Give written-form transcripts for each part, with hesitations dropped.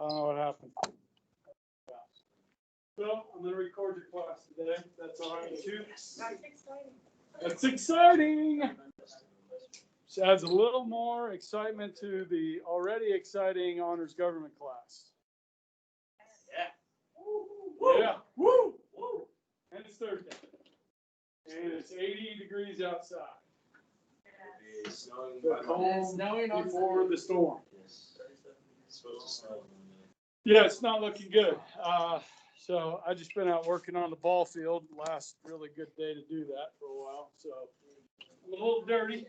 I don't know what happened. So I'm going to record your class today. That's all right too. That's exciting. That's exciting. So adds a little more excitement to the already exciting honors government class. Yeah. Woo! Woo! And it's Thursday. And it's 80 degrees outside. It's snowing. The calm before the storm. Yes. It's supposed to snow. Yeah, it's not looking good. So I just been out working on the ball field. Last really good day to do that for a while. So I'm a little dirty,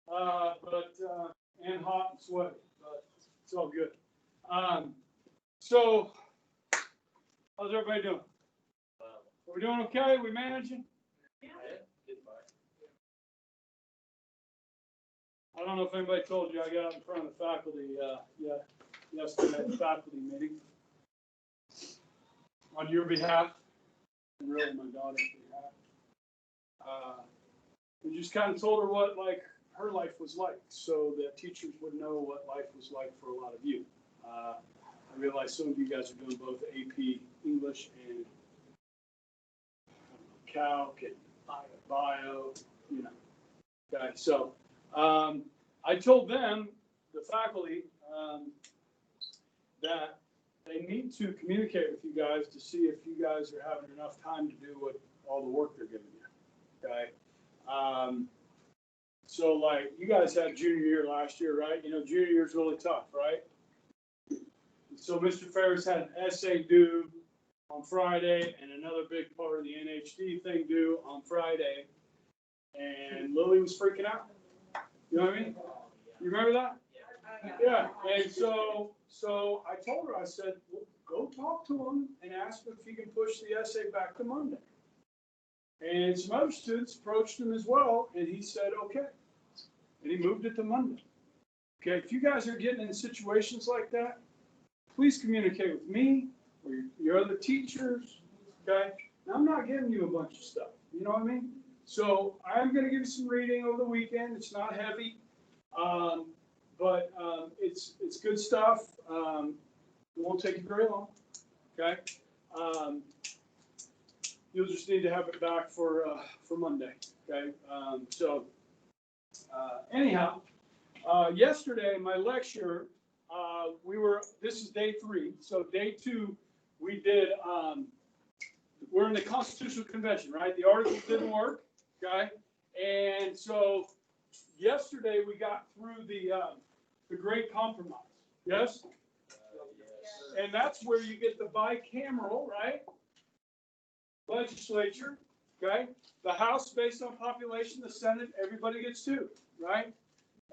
but and hot and sweaty, but it's all good. So how's everybody doing? Are we doing okay? We managing? I don't know if anybody told you I got out in front of the faculty yesterday at the faculty meeting on your behalf, and really my daughter's behalf. We just kind of told her what her life was like, so that teachers would know what life was like for a lot of you. I realize some of you guys are doing both AP English and Calc and Bio, you know. Okay, so I told them, the faculty, that they need to communicate with you guys to see if you guys are having enough time to do all the work they're giving you. Okay. So like you guys had junior year last year, right? You know, junior year is really tough, right? So Mr. Ferris had an essay due on Friday and another big part of the NHD thing due on Friday. And Lily was freaking out. You know what I mean? You remember that? Yeah. And so I told her, I said, well, go talk to him and ask him if he can push the essay back to Monday. And some other students approached him as well, and he said, okay. And he moved it to Monday. Okay, if you guys are getting in situations like that, please communicate with me or your other teachers. Okay? Now, I'm not giving you a bunch of stuff. You know what I mean? So I'm going to give you some reading over the weekend. It's not heavy, but it's good stuff. It won't take you very long. Okay? You'll just need to have it back for Monday. Okay? Anyhow, yesterday my lecture, this is day 3. So day 2, we did. We're in the Constitutional Convention, right? The articles didn't work. Okay, and so yesterday we got through the Great Compromise. Yes? And that's where you get the bicameral, right? Legislature, okay? The House based on population, the Senate, everybody gets 2, right?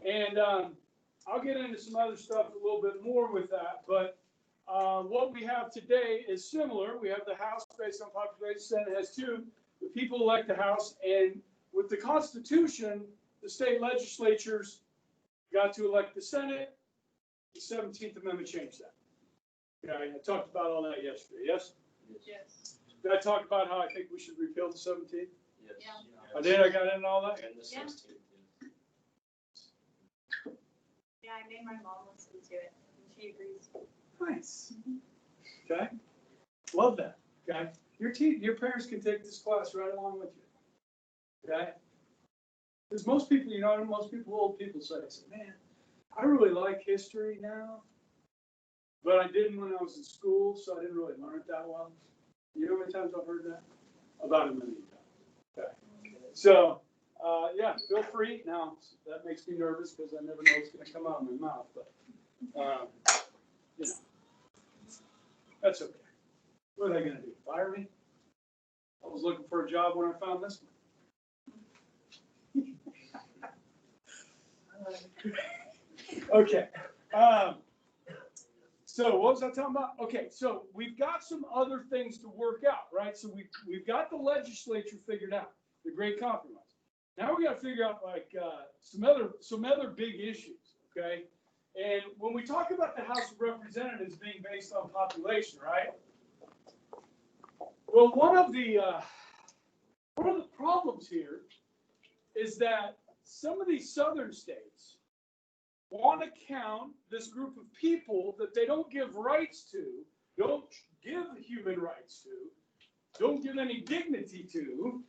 And I'll get into some other stuff a little bit more with that, but what we have today is similar. We have the House based on population, Senate has 2. The people elect the House, and with the Constitution, the state legislatures got to elect the Senate. The 17th Amendment changed that. Okay, I talked about all that yesterday, yes? Yes. Did I talk about how I think we should repeal the 17th? Yes. Yeah. I did, I got into all that? And the 16th. Yeah, I made my mom listen to it, and she agrees. Nice. Okay, love that. Okay, your parents can take this class right along with you. Okay, because most people, old people say, man, I really like history now, but I didn't when I was in school, so I didn't really learn it that well. You know how many times I've heard that? About a million times. Okay, so yeah, feel free. Now that makes me nervous because I never know what's going to come out of my mouth, but you know. That's okay. What are they going to do? Fire me? I was looking for a job when I found this one. Okay. So what was I talking about? Okay, so we've got some other things to work out, right? So we've got the legislature figured out, the Great Compromise. Now we got to figure out some other big issues, okay? And when we talk about the House of Representatives being based on population, right? Well, one of the problems here is that some of these southern states want to count this group of people that they don't give rights to, don't give human rights to, don't give any dignity to,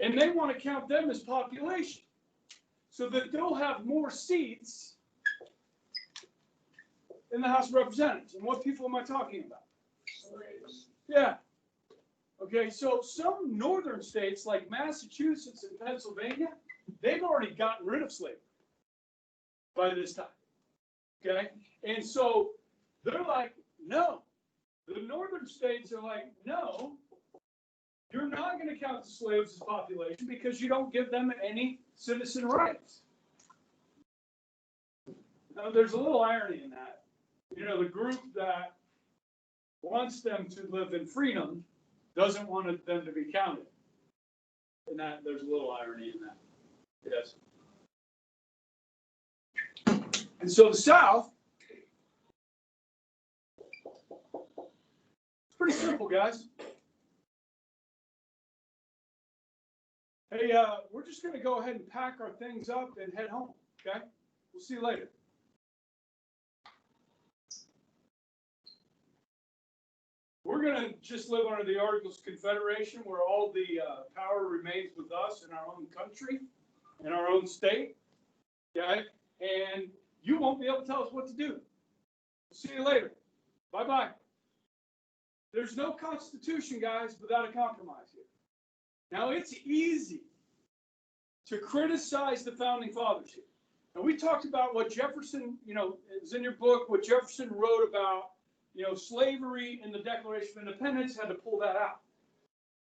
and they want to count them as population so that they'll have more seats in the House of Representatives. And what people am I talking about? Slaves. Yeah. Okay, so some northern states like Massachusetts and Pennsylvania, they've already gotten rid of slavery by this time. Okay? And so they're like, no. The northern states are like, no, you're not going to count the slaves as population because you don't give them any citizen rights. Now, there's a little irony in that. You know, the group that wants them to live in freedom doesn't want them to be counted. And that there's a little irony in that. Yes. And so the South, it's pretty simple, guys. Hey, we're just going to go ahead and pack our things up and head home, okay? We'll see you later. We're going to just live under the Articles of Confederation where all the power remains with us in our own country, in our own state, okay? And you won't be able to tell us what to do. We'll see you later. Bye-bye. There's no Constitution, guys, without a compromise here. Now, it's easy to criticize the Founding Fathers here. And we talked about what Jefferson, you know, is in your book, what Jefferson wrote about, you know, slavery in the Declaration of Independence, had to pull that out.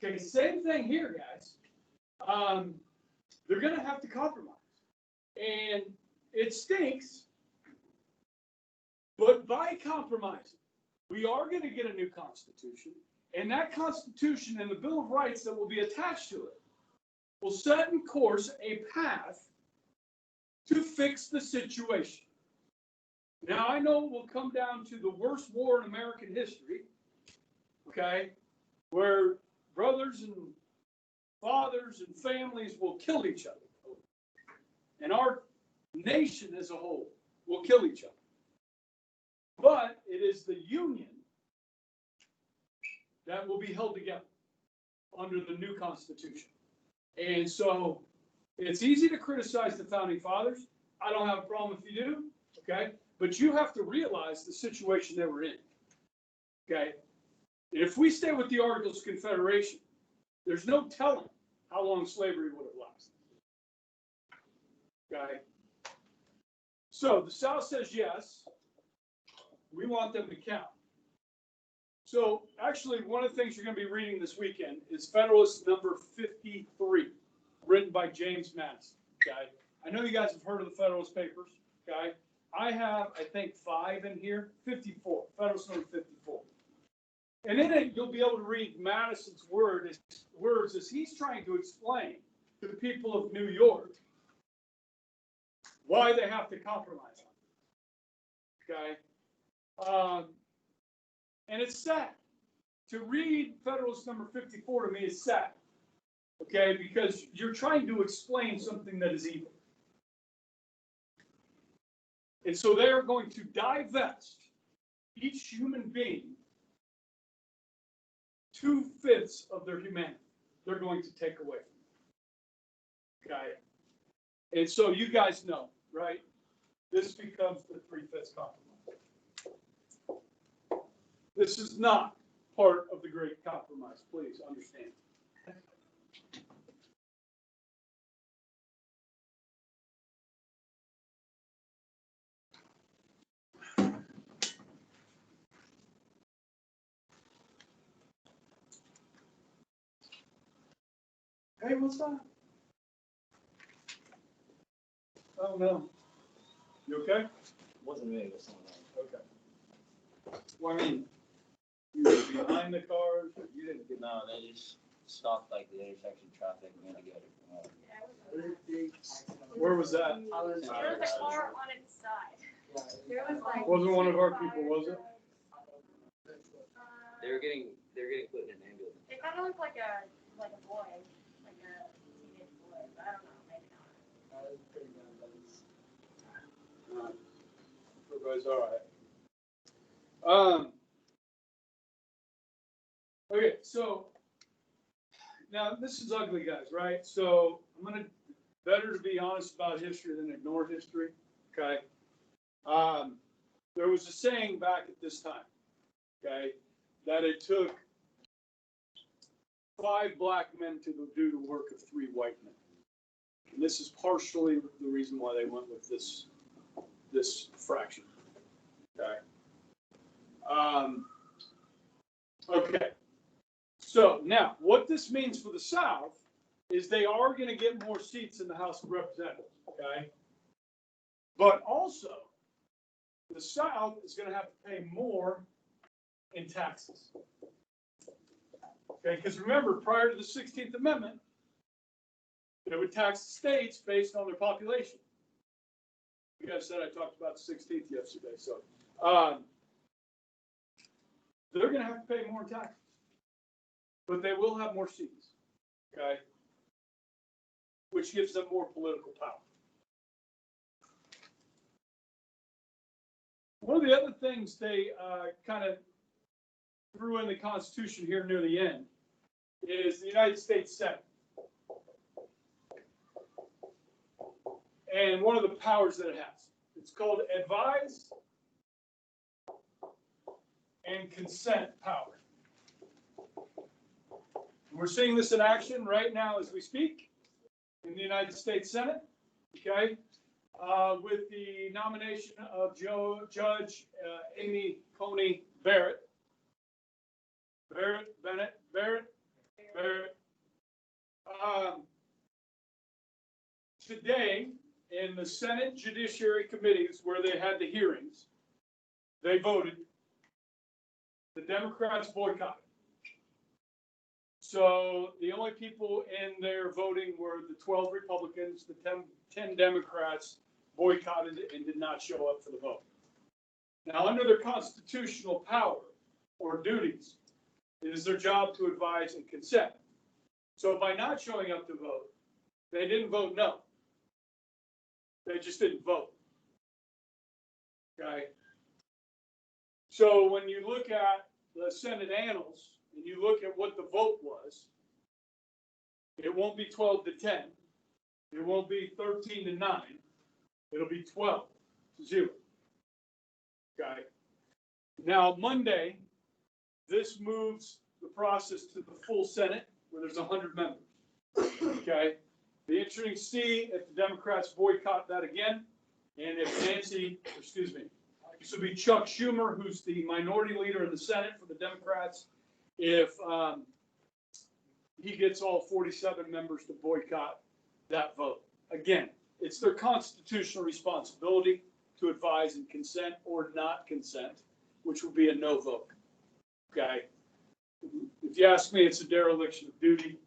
Okay, same thing here, guys. They're going to have to compromise. And it stinks, but by compromising, we are going to get a new Constitution. And that Constitution and the Bill of Rights that will be attached to it will set in course a path to fix the situation. Now, I know it will come down to the worst war in American history, okay, where brothers and fathers and families will kill each other. And our nation as a whole will kill each other. But it is the Union that will be held together under the new Constitution. And so it's easy to criticize the Founding Fathers. I don't have a problem if you do, okay? But you have to realize the situation they were in, okay? And if we stay with the Articles of Confederation, there's no telling how long slavery would have lasted, okay? So the South says yes. We want them to count. So actually, one of the things you're going to be reading this weekend is Federalist number 53, written by James Madison. Okay, I know you guys have heard of the Federalist Papers. Okay, I have, I think, 5 in here. 54, Federalist number 54. And in it, you'll be able to read Madison's words as he's trying to explain to the people of New York why they have to compromise on it. Okay. And it's sad. To read Federalist number 54 to me is sad. Okay, because you're trying to explain something that is evil. And so they are going to divest each human being 2/5 of their humanity. They're going to take away from them. Okay. And so you guys know, right? This becomes the 3/5 compromise. This is not part of the Great Compromise. Please understand. Hey, what's that? Oh, no. You okay? Wasn't me, it was someone else. Okay. Well, I mean, you were behind the cars, or you didn't get. No, they just stopped like the intersection traffic and we had to go to. Where was that? There was a car on its side. There was like. Wasn't one of our people, was it? They were getting put in an ambulance. It kind of looked like a boy, like a teenage boy, but I don't know, maybe not. Everybody's all right. Okay, so now this is ugly, guys, right? So better to be honest about history than ignore history. Okay. There was a saying back at this time, okay, that it took 5 black men to do the work of 3 white men. And this is partially the reason why they went with this fraction. Okay. Okay. So now, what this means for the South is they are going to get more seats in the House of Representatives. Okay. But also, the South is going to have to pay more in taxes. Okay, because remember, prior to the 16th Amendment, they would tax the states based on their population. You guys said I talked about the 16th yesterday, so they're going to have to pay more in taxes, but they will have more seats. Okay, which gives them more political power. One of the other things they kind of threw in the Constitution here near the end is the United States Senate. And one of the powers that it has. It's called advise and consent power. And we're seeing this in action right now as we speak in the United States Senate, okay, with the nomination of Judge Amy Coney Barrett. Today, in the Senate Judiciary Committees where they had the hearings, they voted. The Democrats boycotted. So the only people in there voting were the 12 Republicans, the 10 Democrats boycotted and did not show up for the vote. Now, under their constitutional power or duties, it is their job to advise and consent. So by not showing up to vote, they didn't vote no. They just didn't vote. Okay. So when you look at the Senate annals and you look at what the vote was, it won't be 12 to 10. It won't be 13 to 9. It'll be 12 to 0. Okay. Now, Monday, this moves the process to the full Senate where there's 100 members. Okay. Be interesting to see if the Democrats boycott that again, and if this will be Chuck Schumer, who's the minority leader in the Senate for the Democrats, if he gets all 47 members to boycott that vote. Again, it's their constitutional responsibility to advise and consent or not consent, which will be a no vote. Okay. If you ask me, it's a dereliction of duty.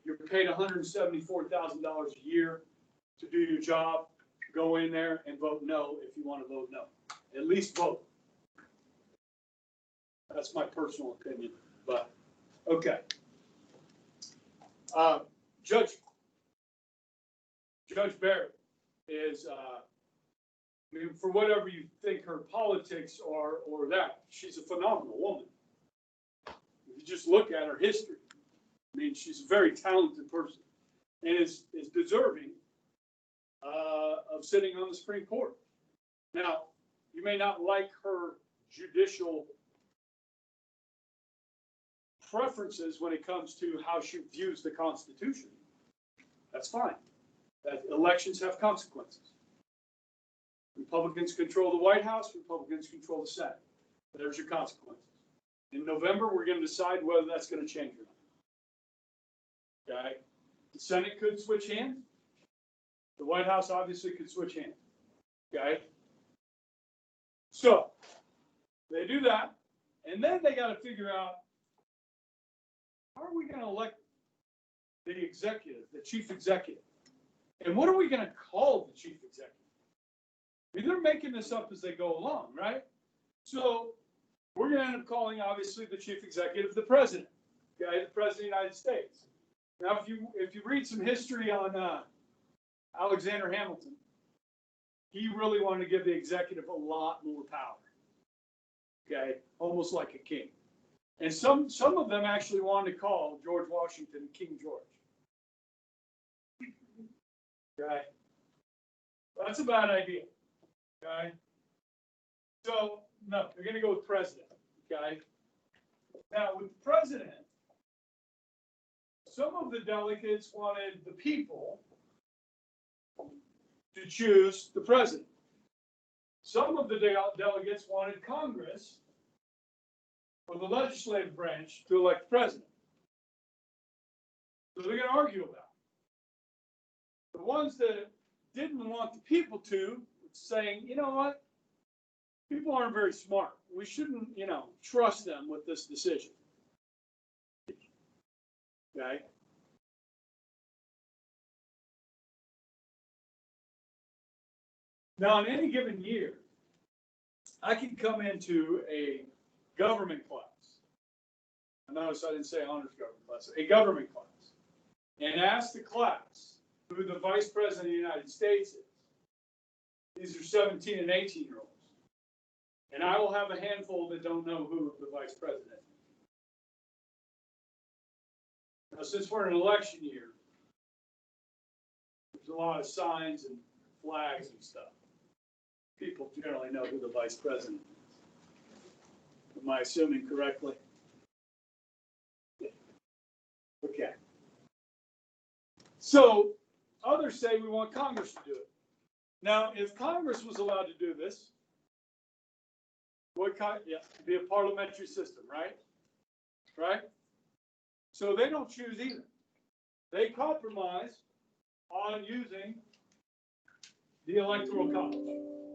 You're paid $174,000 a year to do your job. Go in there and vote no if you want to vote no. At least vote. That's my personal opinion, but okay. Judge Barrett is, I mean, for whatever you think her politics are or that, she's a phenomenal woman. If you just look at her history, I mean, she's a very talented person and is deserving of sitting on the Supreme Court. Now, you may not like her judicial preferences when it comes to how she views the Constitution. That's fine. That elections have consequences. Republicans control the White House, Republicans control the Senate. There's your consequences. In November, we're going to decide whether that's going to change or not. Okay? The Senate could switch hands. The White House obviously could switch hands. Okay? So, they do that, and then they got to figure out, how are we going to elect the executive, the chief executive? And what are we going to call the chief executive? I mean, they're making this up as they go along, right? So we're going to end up calling, obviously, the chief executive the president, okay, the president of the United States. Now, if you read some history on Alexander Hamilton, he really wanted to give the executive a lot more power. Okay, almost like a king. And some of them actually wanted to call George Washington King George. Okay, that's a bad idea. Okay, so no, they're going to go with president. Okay, now with the president, some of the delegates wanted the people to choose the president. Some of the delegates wanted Congress or the legislative branch to elect the president. So they're going to argue about it. The ones that didn't want the people to, saying, you know what, people aren't very smart. We shouldn't, trust them with this decision. Okay. Now, in any given year, I can come into a government class. I notice I didn't say honors government class, a government class, and ask the class who the vice president of the United States is. These are 17 and 18-year-olds. And I will have a handful that don't know who the vice president is. Now, since we're in an election year, there's a lot of signs and flags and stuff. People generally know who the vice president is. Am I assuming correctly? Okay. So others say we want Congress to do it. Now, if Congress was allowed to do this, what kind? Yeah, it'd be a parliamentary system, right? Right? So they don't choose either. They compromise on using the Electoral College.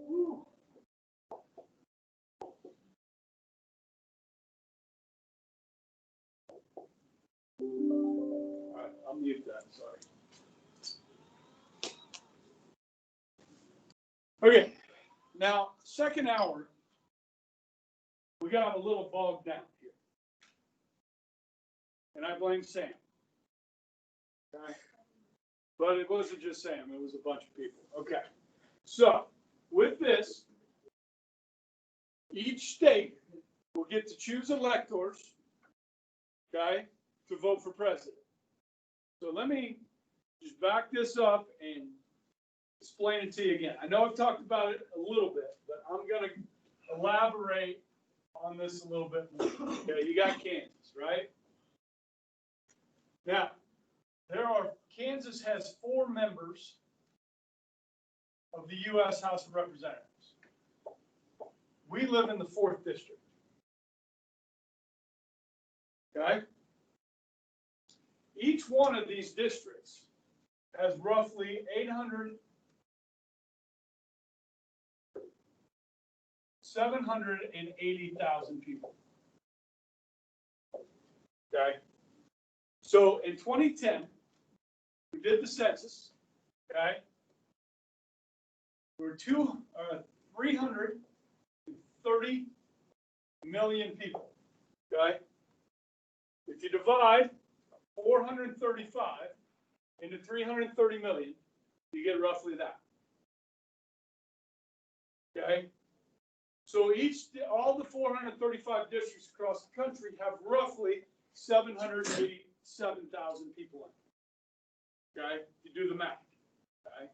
Woo. All right, I'll mute that, sorry. Okay, now, second hour, we got a little bogged down here. And I blame Sam. Okay. But it wasn't just Sam, it was a bunch of people. Okay. So, with this, each state will get to choose electors, okay, to vote for president. So let me just back this up and explain it to you again. I know I've talked about it a little bit, but I'm going to elaborate on this a little bit more. Okay, you got Kansas, right? Now, Kansas has 4 members of the U.S. House of Representatives. We live in the 4th district. Okay? Each one of these districts has roughly 780,000 people. Okay? So in 2010, we did the census. Okay? There were 330 million people. Okay? If you divide 435 into 330 million, you get roughly that. Okay? So all the 435 districts across the country have roughly 787,000 people in it. Okay? You do the math. Okay?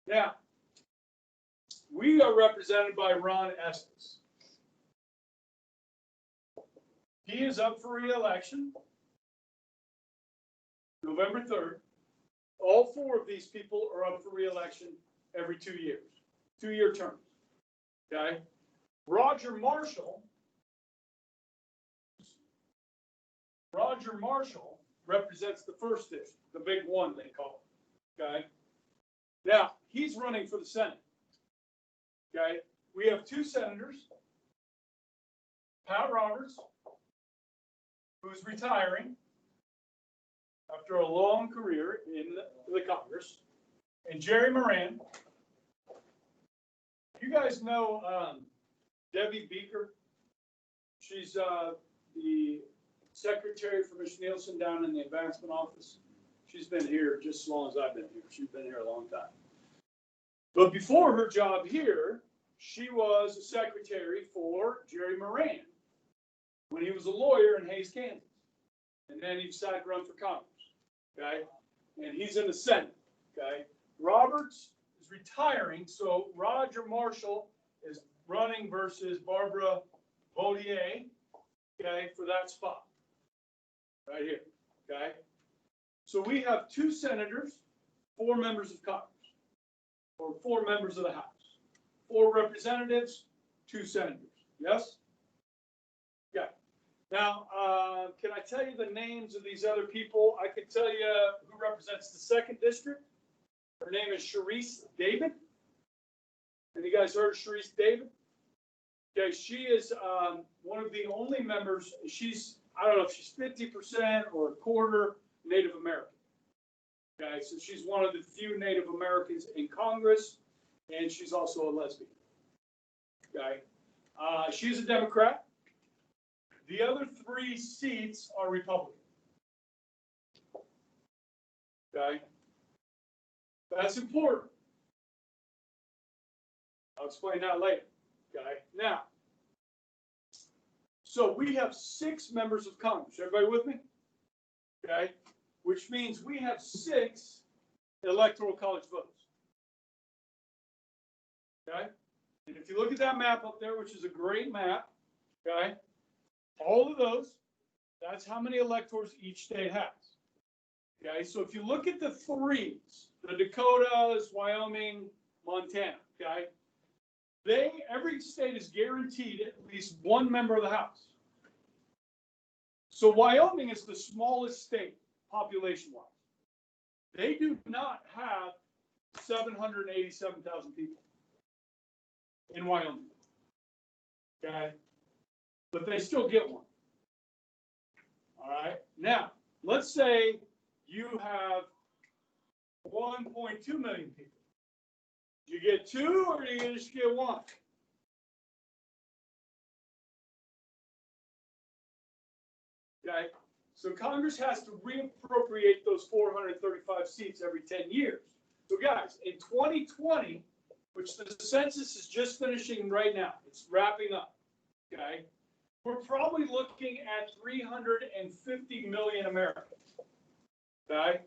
Now, we are represented by Ron Estes. He is up for re-election November 3rd. All 4 of these people are up for re-election every 2 years, 2-year terms. Okay? Roger Marshall represents the 1st district, the big one they call it. Okay? Now, he's running for the Senate. Okay? We have 2 senators, Pat Roberts, who's retiring after a long career in the Congress, and Jerry Moran. You guys know Debbie Beaker? She's the secretary for Ms. Nielsen down in the advancement office. She's been here just as long as I've been here. She's been here a long time. But before her job here, she was a secretary for Jerry Moran when he was a lawyer in Hays, Kansas. And then he decided to run for Congress, okay? And he's in the Senate, okay? Roberts is retiring, so Roger Marshall is running versus Barbara Bollier, okay, for that spot, right here, okay? So we have 2 senators, 4 members of Congress, or 4 members of the House, 4 representatives, 2 senators, yes? Yeah. Now, can I tell you the names of these other people? I can tell you who represents the 2nd district. Her name is Sharice David. Have you guys heard of Sharice David? Okay, she is one of the only members. She's, I don't know if she's 50% or a quarter Native American. Okay, so she's one of the few Native Americans in Congress, and she's also a lesbian. Okay, she's a Democrat. The other 3 seats are Republican. Okay, that's important. I'll explain that later. Okay, now, so we have 6 members of Congress. Everybody with me? Okay, which means we have 6 electoral college votes. Okay, and if you look at that map up there, which is a great map, okay, all of those, that's how many electors each state has. Okay, so if you look at the 3s, the Dakotas, Wyoming, Montana, okay, every state is guaranteed at least 1 member of the House. So Wyoming is the smallest state population-wise. They do not have 787,000 people in Wyoming. Okay, but they still get 1. All right. Now, let's say you have 1.2 million people. Do you get 2 or do you just get 1? Okay. So Congress has to reappropriate those 435 seats every 10 years. So guys, in 2020, which the census is just finishing right now, it's wrapping up. Okay. We're probably looking at 350 million Americans. Okay.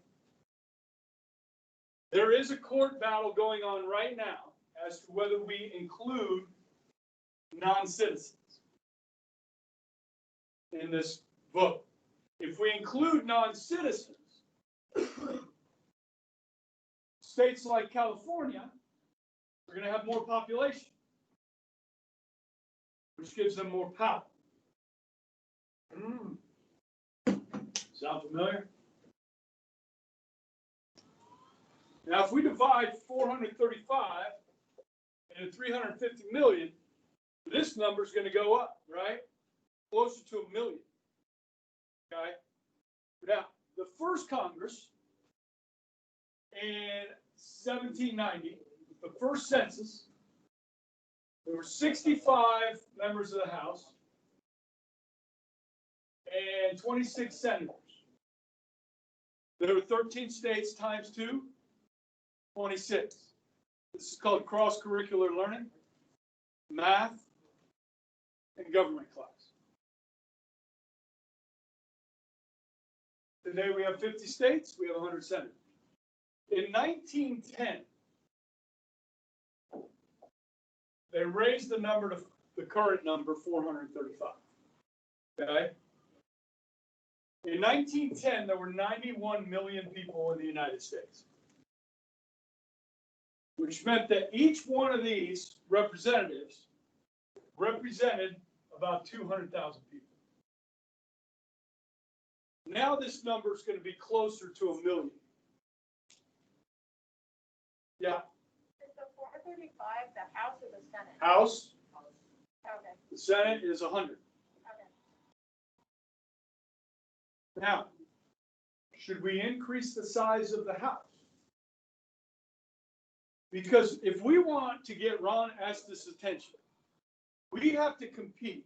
There is a court battle going on right now as to whether we include non-citizens in this vote. If we include non-citizens, states like California are going to have more population, which gives them more power. Sound familiar? Now, if we divide 435 into 350 million, this number is going to go up, right? Closer to 1 million. Okay. Now, the first Congress in 1790, the first census, there were 65 members of the House and 26 senators. There were 13 states times 2, 26. This is called cross-curricular learning, math, and government class. Today we have 50 states, we have 100 senators. In 1910, they raised the number to the current number, 435. Okay? In 1910, there were 91 million people in the United States, which meant that each one of these representatives represented about 200,000 people. Now this number is going to be closer to 1 million. Yeah. Is the 435 the House or the Senate? House. Okay. The Senate is 100. Okay. Now, should we increase the size of the House? Because if we want to get Ron Estes' attention, we have to compete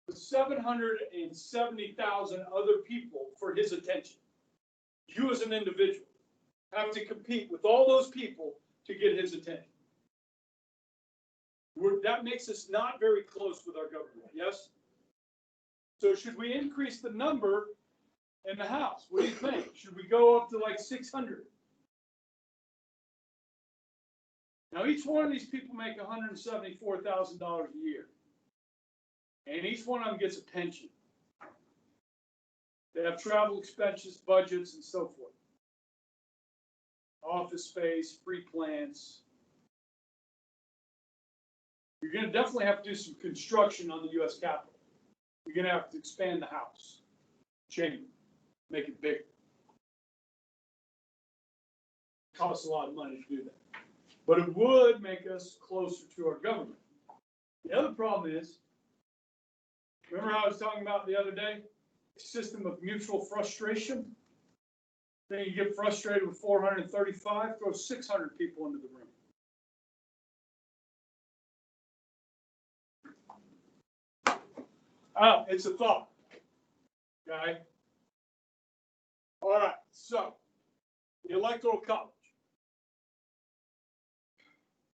with 770,000 other people for his attention. You as an individual have to compete with all those people to get his attention. That makes us not very close with our government, yes? So should we increase the number in the House? What do you think? Should we go up to like 600? Now, each one of these people make $174,000 a year. And each one of them gets a pension. They have travel expenses, budgets, and so forth. Office space, free plants. You're going to definitely have to do some construction on the U.S. Capitol. You're going to have to expand the House chamber, make it bigger. It costs a lot of money to do that. But it would make us closer to our government. The other problem is, remember how I was talking about the other day? System of mutual frustration. Then you get frustrated with 435, throw 600 people into the room. Oh, it's a thought. Okay. All right. So the Electoral College.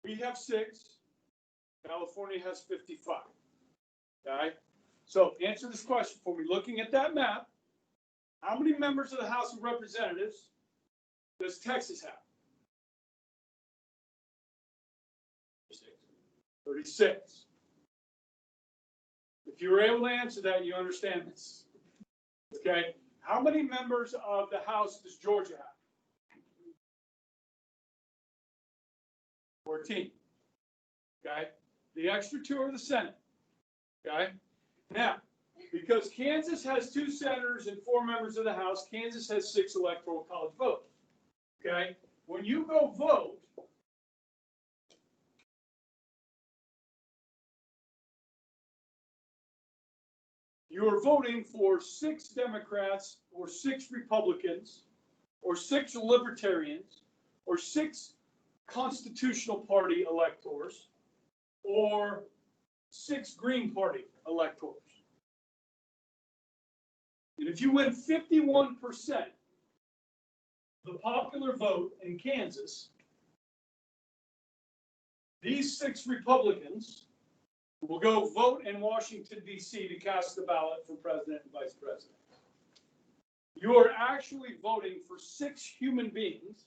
We have 6. California has 55. Okay. So answer this question for me. Looking at that map, how many members of the House of Representatives does Texas have? 36. If you were able to answer that, you understand this. Okay. How many members of the House does Georgia have? 14. Okay. The extra 2 are the Senate. Okay. Now, because Kansas has 2 senators and 4 members of the House, Kansas has 6 electoral college votes. Okay? When you go vote, you are voting for 6 Democrats or 6 Republicans or 6 Libertarians or 6 Constitutional Party electors or 6 Green Party electors. And if you win 51% the popular vote in Kansas, these 6 Republicans will go vote in Washington, D.C. to cast the ballot for president and vice president. You are actually voting for 6 human beings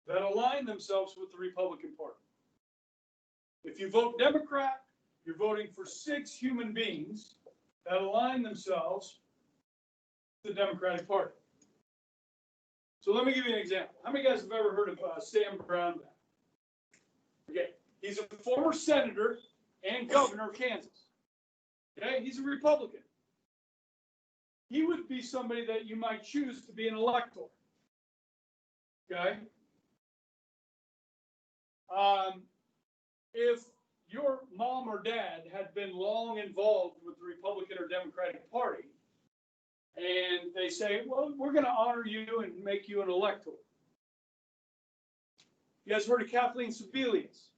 that align themselves with the Republican Party. If you vote Democrat, you're voting for 6 human beings that align themselves with the Democratic Party. So let me give you an example. How many guys have ever heard of Sam Brownback? Okay, he's a former senator and governor of Kansas. Okay, he's a Republican. He would be somebody that you might choose to be an elector. Okay. If your mom or dad had been long involved with the Republican or Democratic Party, and they say, well, we're going to honor you and make you an elector. You guys heard of Kathleen Sebelius?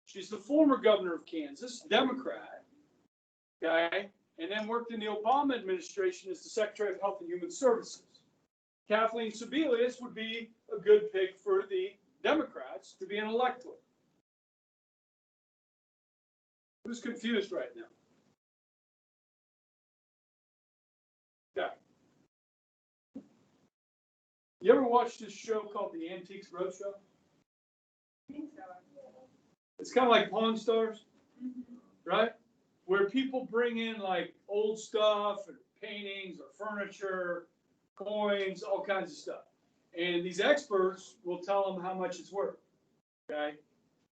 She's the former governor of Kansas, Democrat, okay, and then worked in the Obama administration as the Secretary of Health and Human Services. Kathleen Sebelius would be a good pick for the Democrats to be an elector. Who's confused right now? Yeah. You ever watched this show called The Antiques Roadshow? I think so. It's kind of like Pawn Stars, right? Where people bring in like old stuff and paintings or furniture, coins, all kinds of stuff. And these experts will tell them how much it's worth, okay?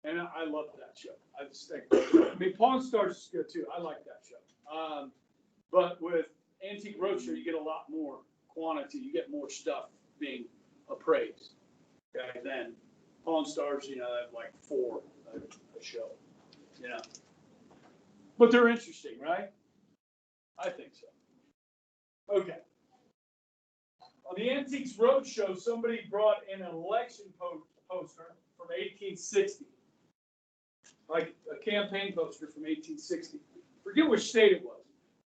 And I love that show. I just think, I mean, Pawn Stars is good too. I like that show. But with Antique Roadshow, you get a lot more quantity. You get more stuff being appraised, okay? Then Pawn Stars, you know, they have like 4 a show, you know. But they're interesting, right? I think so. Okay. On the Antiques Roadshow, somebody brought in an election poster from 1860. Like a campaign poster from 1860. Forget which state it was.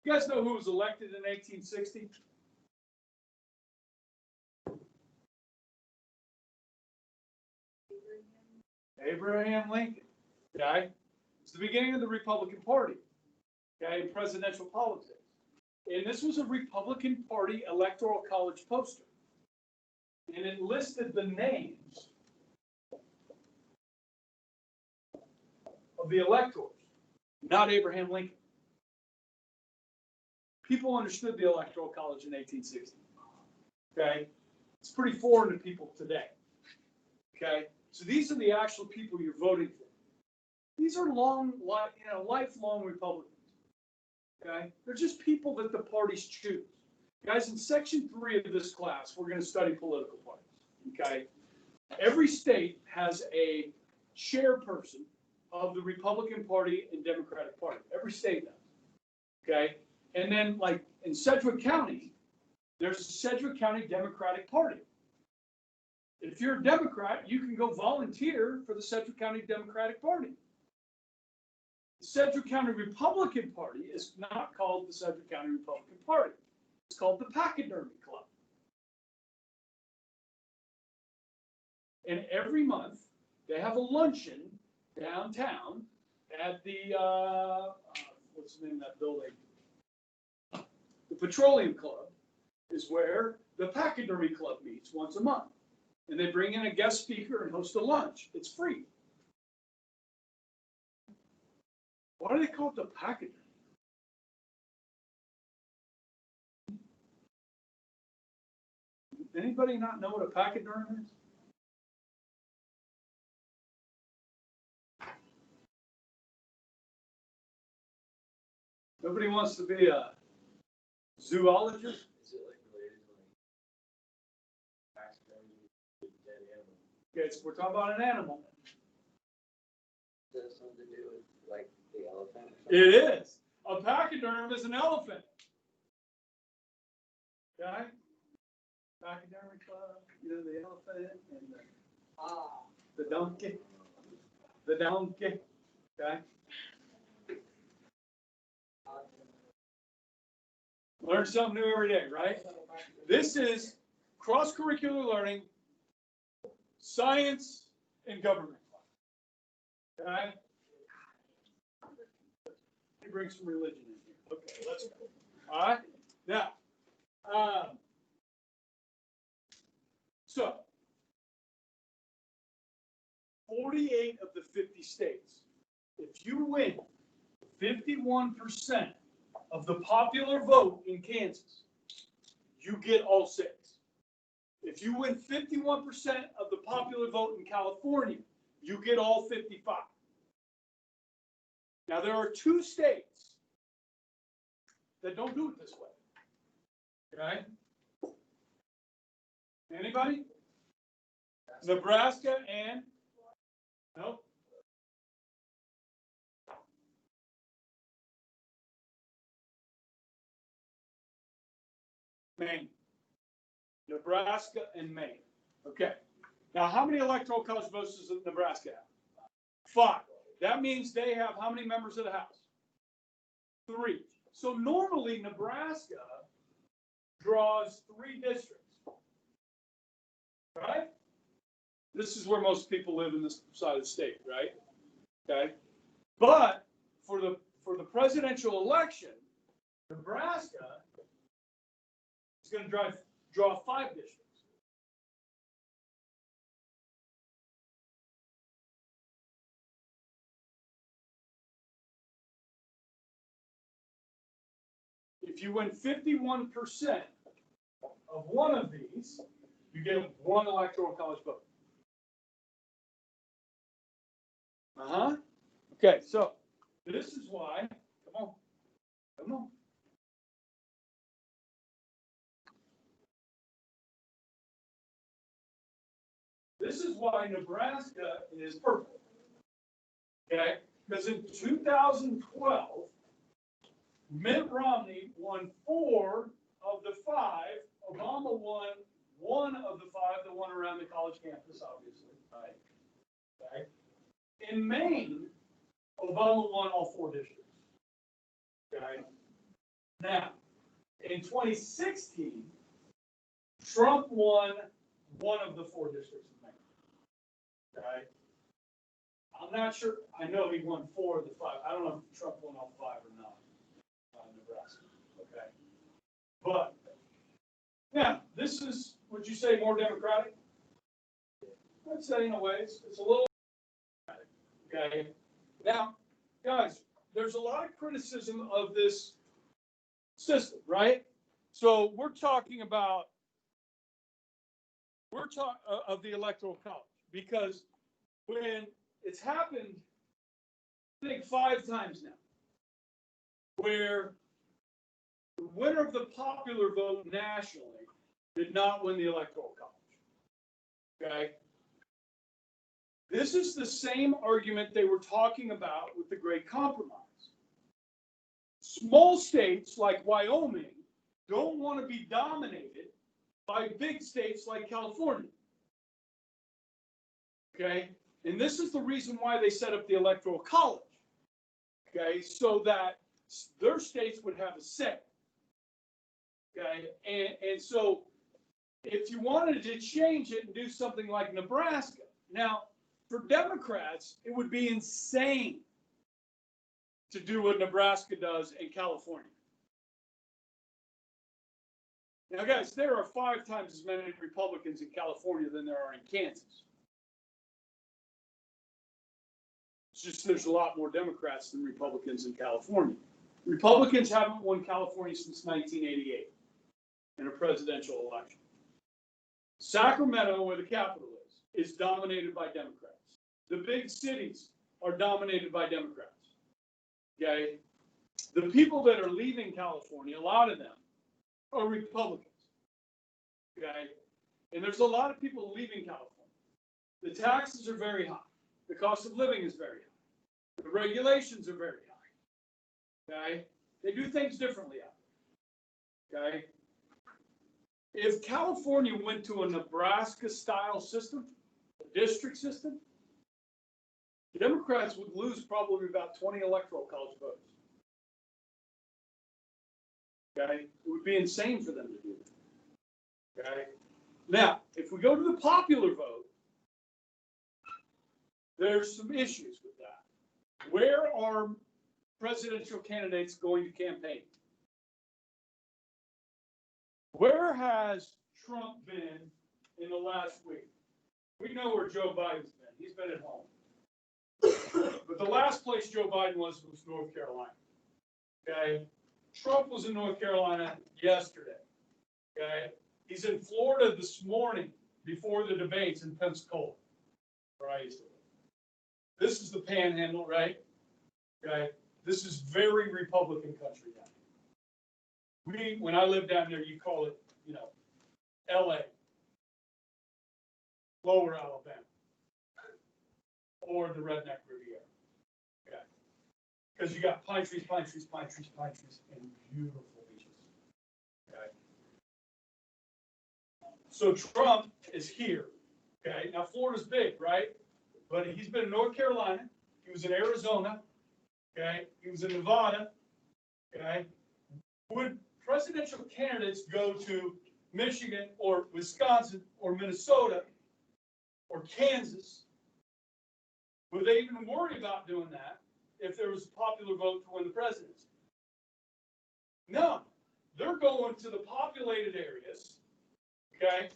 You guys know who was elected in 1860? Abraham Lincoln. Okay? It's the beginning of the Republican Party. Okay, in presidential politics. And this was a Republican Party electoral college poster. And it listed the names of the electors, not Abraham Lincoln. People understood the electoral college in 1860. Okay? It's pretty foreign to people today. Okay? So these are the actual people you're voting for. These are lifelong Republicans. Okay? They're just people that the parties choose. Guys, in section 3 of this class, we're going to study political parties. Okay? Every state has a chairperson of the Republican Party and Democratic Party. Every state does. Okay? And then, like in Sedgwick County, there's a Sedgwick County Democratic Party. If you're a Democrat, you can go volunteer for the Sedgwick County Democratic Party. The Sedgwick County Republican Party is not called the Sedgwick County Republican Party. It's called the Pachydermy Club. And every month, they have a luncheon downtown at the, what's the name of that building? The Petroleum Club is where the Pachydermy Club meets once a month. And they bring in a guest speaker and host a lunch. It's free. Why do they call it the Pachydermy? Anybody not know what a pachyderm is? Nobody wants to be a zoologist? Is it like related to like taxidermy, dead animal? Okay, so we're talking about an animal. Does that have something to do with like the elephant? Or something? It is. A pachyderm is an elephant. Okay? Pachydermy club, you know, the elephant and the donkey. The donkey. Okay? Learn something new every day, right? This is cross-curricular learning, science, and government. Okay? Let me bring some religion in here. Okay, let's go. All right? Now, so 48 of the 50 states, if you win 51% of the popular vote in Kansas, you get all 6. If you win 51% of the popular vote in California, you get all 55. Now, there are 2 states that don't do it this way. Okay? Anybody? Nebraska and? Nope. Maine. Nebraska and Maine. Okay. Now, how many electoral college votes does Nebraska have? 5. That means they have how many members of the House? 3. So normally Nebraska draws 3 districts. Right? This is where most people live in this side of the state, right? Okay. But for the presidential election, Nebraska is going to draw 5 districts. If you win 51% of one of these, you get 1 electoral college vote. Okay, so this is why, come on. This is why Nebraska is purple. Okay, because in 2012, Mitt Romney won 4 of the 5. Obama won 1 of the 5, the one around the college campus, obviously. Right? Okay. In Maine, Obama won all 4 districts. Okay. Now, in 2016, Trump won 1 of the 4 districts in Maine. Okay. I'm not sure, I know he won 4 of the 5. I don't know if Trump won all 5 or not, Nebraska, okay? But, yeah, this is, would you say more democratic? I'd say in a way, it's a little democratic, okay? Now, guys, there's a lot of criticism of this system, right? So we're talking about, of the Electoral College, because when it's happened, I think 5 times now, where the winner of the popular vote nationally did not win the Electoral College. Okay? This is the same argument they were talking about with the Great Compromise. Small states like Wyoming don't want to be dominated by big states like California. Okay? And this is the reason why they set up the Electoral College. Okay? So that their states would have a say. Okay? And so if you wanted to change it and do something like Nebraska, now for Democrats, it would be insane to do what Nebraska does in California. Now, guys, there are 5 times as many Republicans in California than there are in Kansas. It's just there's a lot more Democrats than Republicans in California. Republicans haven't won California since 1988 in a presidential election. Sacramento, where the capital is dominated by Democrats. The big cities are dominated by Democrats. Okay? The people that are leaving California, a lot of them, are Republicans. Okay? And there's a lot of people leaving California. The taxes are very high. The cost of living is very high. The regulations are very high. Okay? They do things differently out there. Okay? If California went to a Nebraska-style system, a district system, the Democrats would lose probably about 20 electoral college votes. Okay? It would be insane for them to do that. Okay? Now, if we go to the popular vote, there's some issues with that. Where are presidential candidates going to campaign? Where has Trump been in the last week? We know where Joe Biden's been. He's been at home. But the last place Joe Biden was North Carolina. Okay? Trump was in North Carolina yesterday. Okay? He's in Florida this morning before the debates in Pensacola, where I used to live. This is the Panhandle, right? Okay? This is very Republican country down here. When I lived down there, you call it, LA, Lower Alabama, or the Redneck Riviera. Okay. Because you got pine trees, and beautiful beaches. Okay. So Trump is here. Okay. Now Florida's big, right? But he's been in North Carolina. He was in Arizona. Okay. He was in Nevada. Okay. Would presidential candidates go to Michigan or Wisconsin or Minnesota or Kansas? Would they even worry about doing that if there was a popular vote to win the presidency? No. They're going to the populated areas, okay?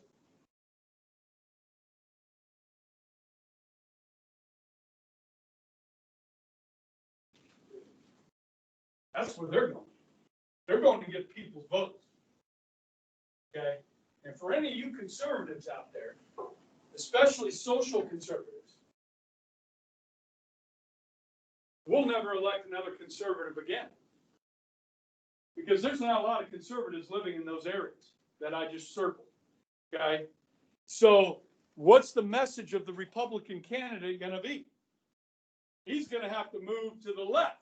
That's where they're going. They're going to get people's votes, okay? And for any of you conservatives out there, especially social conservatives, we'll never elect another conservative again. Because there's not a lot of conservatives living in those areas that I just circled. Okay? So what's the message of the Republican candidate going to be? He's going to have to move to the left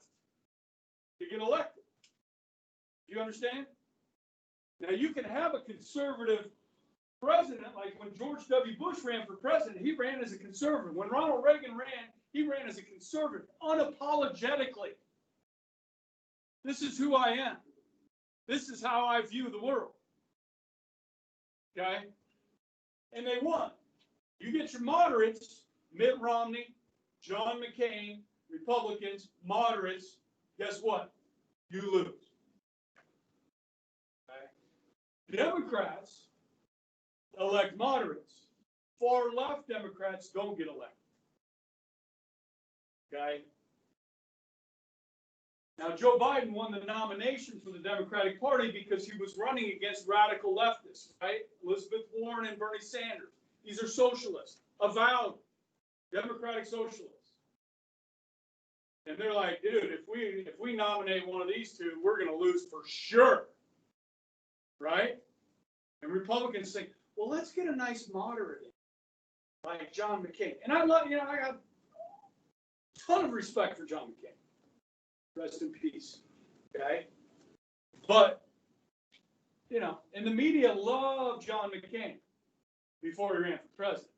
to get elected. Do you understand? Now you can have a conservative president, like when George W. Bush ran for president, he ran as a conservative. When Ronald Reagan ran, he ran as a conservative, unapologetically. This is who I am. This is how I view the world. Okay? And they won. You get your moderates, Mitt Romney, John McCain, Republicans, moderates, guess what? You lose. Okay? Democrats elect moderates. Far left Democrats don't get elected. Okay? Now, Joe Biden won the nomination for the Democratic Party because he was running against radical leftists, right? Elizabeth Warren and Bernie Sanders. These are socialists, avowed Democratic socialists. And they're like, dude, if we nominate one of these two, we're going to lose for sure, right? And Republicans think, well, let's get a nice moderate like John McCain. And I love, I got a ton of respect for John McCain. Rest in peace. Okay? But, and the media loved John McCain before he ran for president.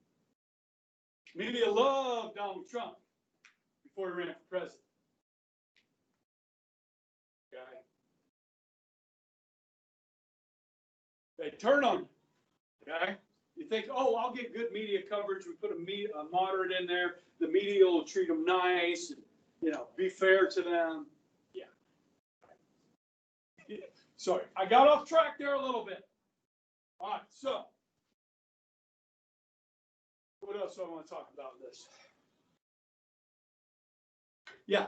Media loved Donald Trump before he ran for president. Okay? They turn on you. Okay? You think, oh, I'll get good media coverage. We put a moderate in there. The media will treat them nice and, be fair to them. Yeah. Sorry, I got off track there a little bit. All right, so what else do I want to talk about in this? Yeah.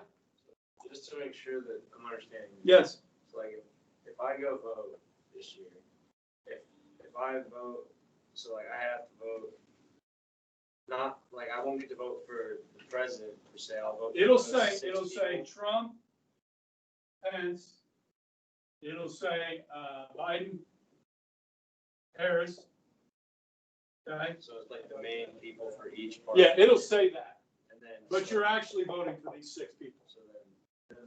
Just to make sure that I'm understanding. Yes. So like if I go vote this year, if I vote, so like I have to vote, not like I won't get to vote for the president per se. I'll vote. It'll for those 6 say people. Trump, Pence. It'll say Biden, Harris. Okay. So it's like the main people for each party. Yeah, it'll say that. And then. But you're actually voting for these 6 people. So then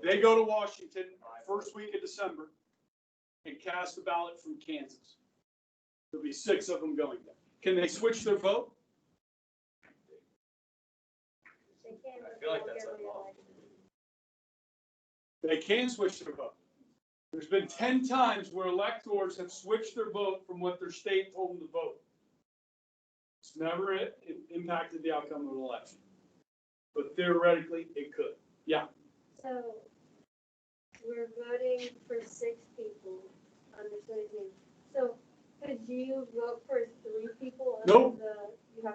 They go to Washington first week of December and cast a ballot from Kansas. There'll be 6 of them going there. Can they switch their vote? I feel like that's unlawful. They can switch their vote. There's been 10 times where electors have switched their vote from what their state told them to vote. It's never impacted the outcome of an election. But theoretically, it could. Yeah. So we're voting for 6 people under 17. So could you vote for 3 people? Nope. You have.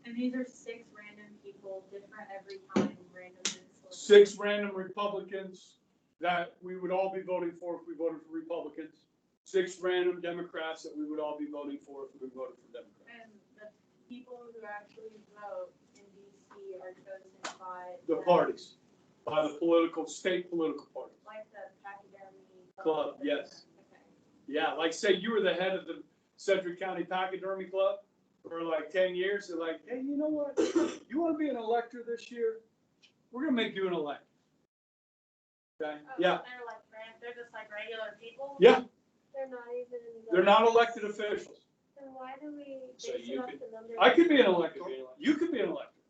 And these are 6 random people, different every time, random. 6 random Republicans that we would all be voting for if we voted for Republicans. 6 random Democrats that we would all be voting for if we voted for Democrats. And the people who actually vote in DC are chosen by The parties, by the state political parties. like the pachydermy Club, yes. Okay. Yeah, like say you were the head of the Sedgwick County Pachydermy Club for like 10 years. They're like, hey, you know what? You want to be an elector this year? We're going to make you an elector. Okay? Oh, Yeah. so they're just like regular people? Yeah. They're not even. They're not elected officials. Then why do we So base it you off could- the number? I could be an elector. You could be an elector.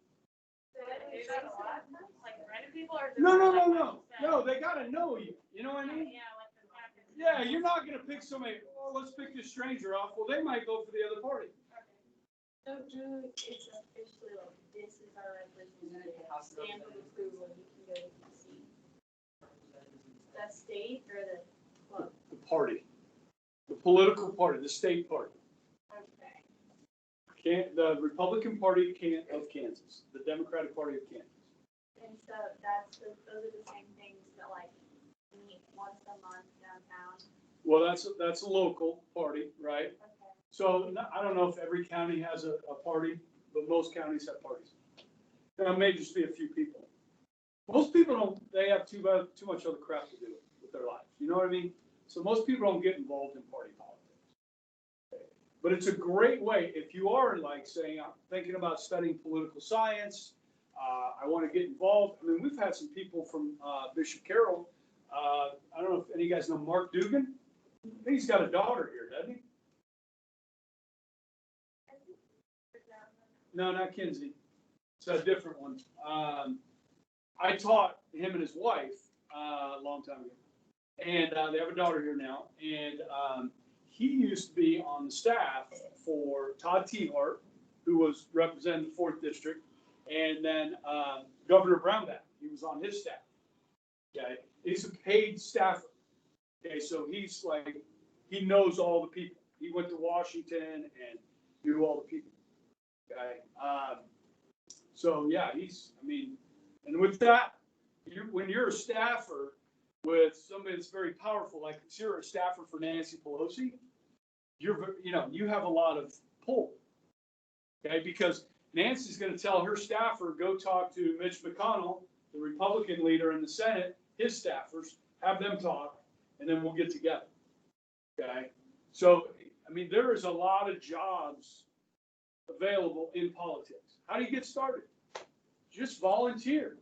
Is that a lot? Like random people or? just No, like what you said? No, they got to know you. You know what I mean? Yeah, like the pachydermy. Yeah, you're not going to pick somebody, oh, let's pick this stranger off. Well, they might vote for the other party. So do, it's officially like, this is our representative, stamp of approval, you can go to DC. The state or the club? The party. The political party, the state party. Okay. The Republican Party of Kansas, the Democratic Party of Kansas. And so those are the same things that like meet once a month downtown. Well, that's a local party, right? Okay. So I don't know if every county has a party, but most counties have parties. There may just be a few people. Most people don't, they have too much other crap to do with their lives. You know what I mean? So most people don't get involved in party politics. But it's a great way, if you are like saying, I'm thinking about studying political science, I want to get involved. I mean, we've had some people from Bishop Carroll. I don't know if any of you guys know Mark Dugan. I think he's got a daughter here, doesn't he? No, not Kinsey. It's a different one. I taught him and his wife a long time ago. And they have a daughter here now. And he used to be on the staff for Todd T. Hart who was representing the 4th District, and then Governor Brownback, he was on his staff. Okay, he's a paid staffer. Okay, so he's like, he knows all the people. He went to Washington and knew all the people. Okay, so yeah, and with that, when you're a staffer with somebody that's very powerful, like if you're a staffer for Nancy Pelosi, you have a lot of pull. Okay, because Nancy's going to tell her staffer, go talk to Mitch McConnell, the Republican leader in the Senate, his staffers, have them talk, and then we'll get together. Okay, so there is a lot of jobs available in politics. How do you get started? Just volunteer.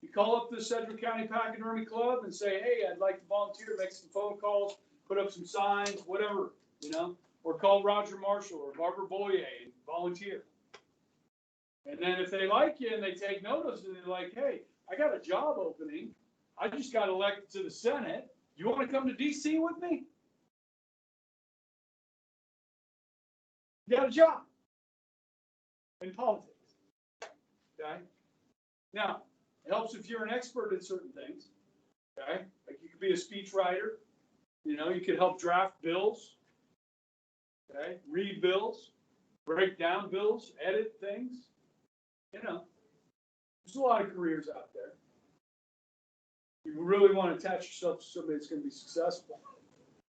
You call up the Sedgwick County Pachydermy Club and say, hey, I'd like to volunteer, make some phone calls, put up some signs, whatever, or call Roger Marshall or Barbara Boyer and volunteer. And then if they like you and they take notice and they're like, hey, I got a job opening, I just got elected to the Senate, you want to come to DC with me? You got a job in politics. Okay? Now, it helps if you're an expert in certain things. Okay? Like you could be a speech writer. You could help draft bills. Okay? Read bills, break down bills, edit things. There's a lot of careers out there. You really want to attach yourself to somebody that's going to be successful.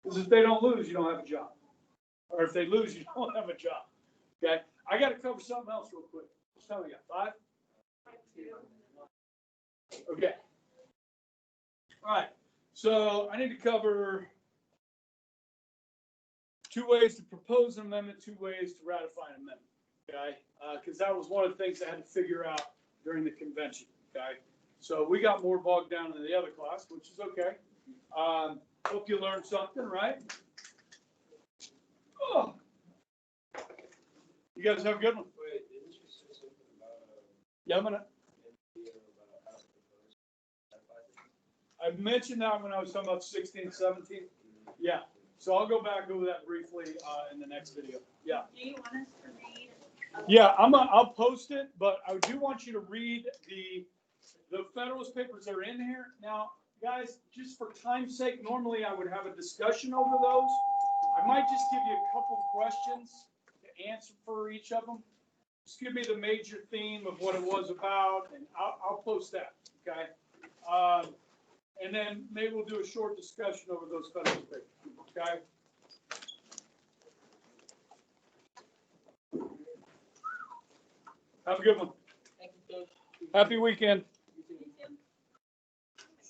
Because if they don't lose, you don't have a job. Or if they lose, you don't have a job. Okay? I got to cover something else real quick. How much time we got? 5? Okay. All right. So I need to cover 2 ways to propose an amendment, 2 ways to ratify an amendment. Okay? Because that was one of the things I had to figure out during the convention. Okay? So we got more bogged down in the other class, which is okay. Hope you learned something, right? Oh. You guys have a good one. Wait, didn't you say something about? Yeah, I mentioned that when I was talking about 16, 17. Yeah. So I'll go back over that briefly in the next video. Yeah. Do you want us to read? Yeah, I'll post it, but I do want you to read the Federalist Papers that are in here. Now, guys, just for time's sake, normally I would have a discussion over those. I might just give you a couple questions to answer for each of them. Just give me the major theme of what it was about, and I'll post that, okay? And then maybe we'll do a short discussion over those Federalist Papers, okay? Have a good one. Thank you, Coach. Happy weekend.